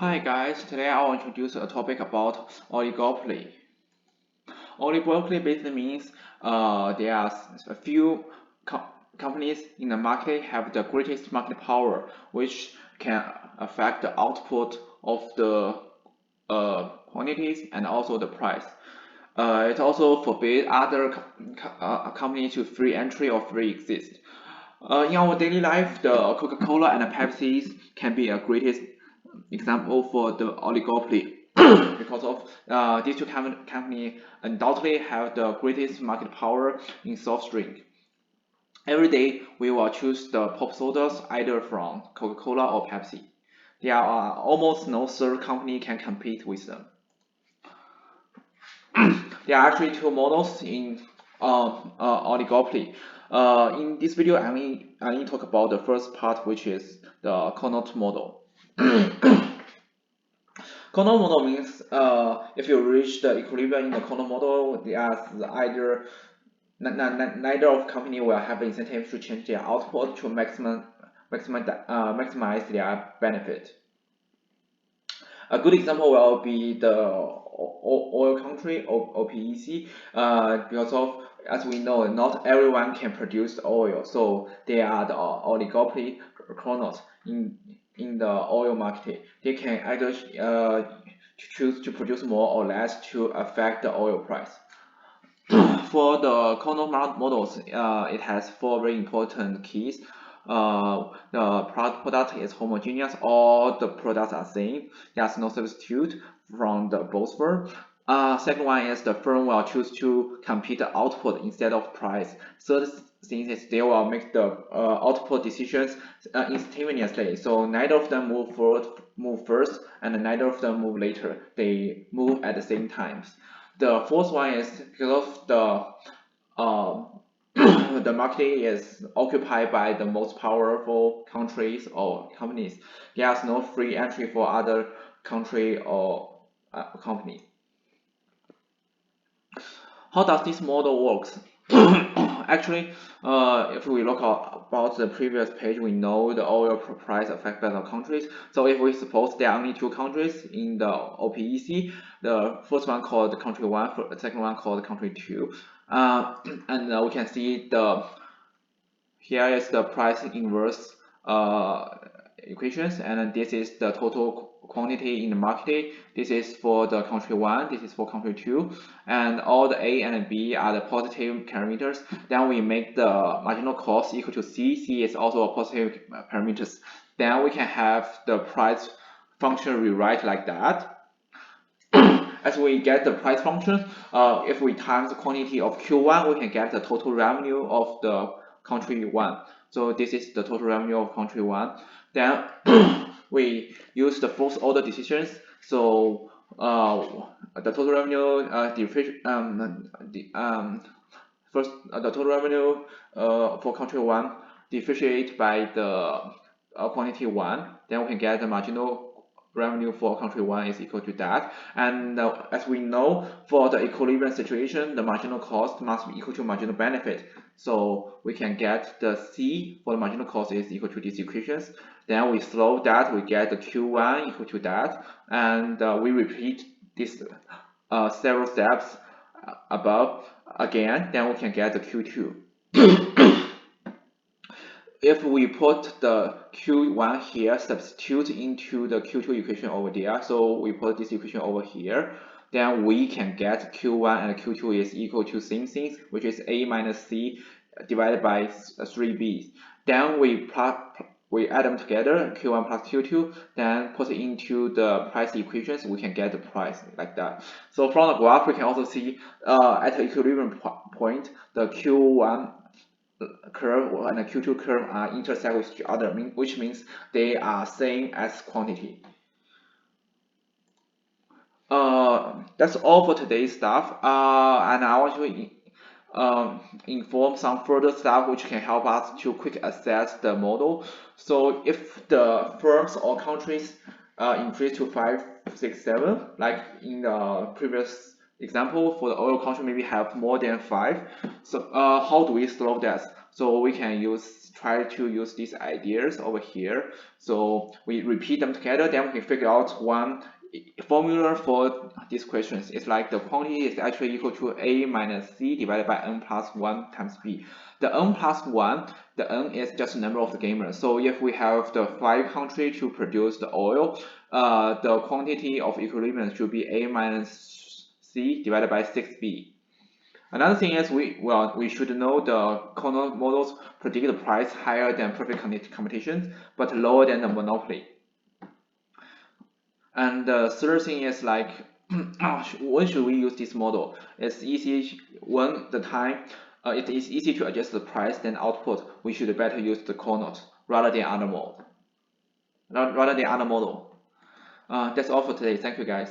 Hi guys, today I will introduce a topic about oligopoly. Oligopoly basically means there are a few companies in the market have the greatest market power, which can affect the output of the quantities and also the price. It also forbids other companies to free entry or free exist. In our daily life, the Coca-Cola and the Pepsi can be a greatest example for the oligopoly because of these two companies undoubtedly have the greatest market power in soft drink. Every day we will choose the pop sodas either from Coca-Cola or Pepsi. There are almost no third company can compete with them. There are actually two models in oligopoly. In this video, I only talk about the first part, which is the Cournot model. Cournot model means if you reach the equilibrium in the Cournot model, either neither of company will have incentive to change their output to maximize their benefit. A good example will be the oil country OPEC, because of, as we know, not everyone can produce oil, so they are the oligopoly Cournot in the oil market. They can either choose to produce more or less to affect the oil price. For the Cournot models, it has four very important keys. The product is homogeneous, all the products are same, there's no substitute from the both firm. Second one is the firm will choose to compete the output instead of price. Third thing is they will make the output decisions instantaneously, so neither of them move first and neither of them move later, they move at the same times. The fourth one is because of the market is occupied by the most powerful countries or companies. There's no free entry for other country or company. How does this model works? Actually, if we look about the previous page, we know the oil price affected by the countries. So if we suppose there are only two countries in the OPEC, the first one called country 1, the second one called country 2, and we can see here is the price inverse equations, and this is the total quantity in the market. This is for the country 1, this is for country 2, and all the A and B are the positive parameters. Then we make the marginal cost equal to C. C is also a positive parameters. Then we can have the price function rewrite like that. As we get the price function, if we times the quantity of Q1, we can get the total revenue of the country 1. So this is the total revenue of country 1. Then we use the first order decisions. So the total revenue the total revenue for country 1 differentiate by the quantity 1. Then we can get the marginal revenue for country 1 is equal to that. And as we know, for the equilibrium situation, the marginal cost must be equal to marginal benefit. So we can get the C for the marginal cost is equal to these equations. Then we solve that, we get the Q1 equal to that, and we repeat this several steps above again. Then we can get the Q2. If we put the Q1 here, substitute into the Q2 equation over there, so we put this equation over here, then we can get Q1 and Q2 is equal to same things, which is A minus C divided by 3B. Then we add them together, Q1 plus Q2, then put it into the price equations, we can get the price like that. So from the graph, we can also see at the equilibrium point, the Q1 curve and the Q2 curve are intersect with each other, which means they are same as quantity. That's all for today's stuff, and I want to inform some further stuff which can help us to quick assess the model. So if the firms or countries increase to 5, 6, 7, like in the previous example, for the oil country maybe have more than 5. So how do we solve that? So we can use try to use these ideas over here. So we repeat them together, then we can figure out one formula for these questions. It's like the quantity is actually equal to A minus C divided by N plus 1 times B. The N plus 1, the N is just the number of the gamers. So if we have the 5 countries to produce the oil, the quantity of equilibrium should be A minus C divided by 6B. Another thing is we should know the Cournot models predict the price higher than perfect competition, but lower than the monopoly. And the third thing is like, when should we use this model? It's easy when the time it is easy to adjust the price then output. We should better use the Cournot rather than other model. That's all for today. Thank you guys.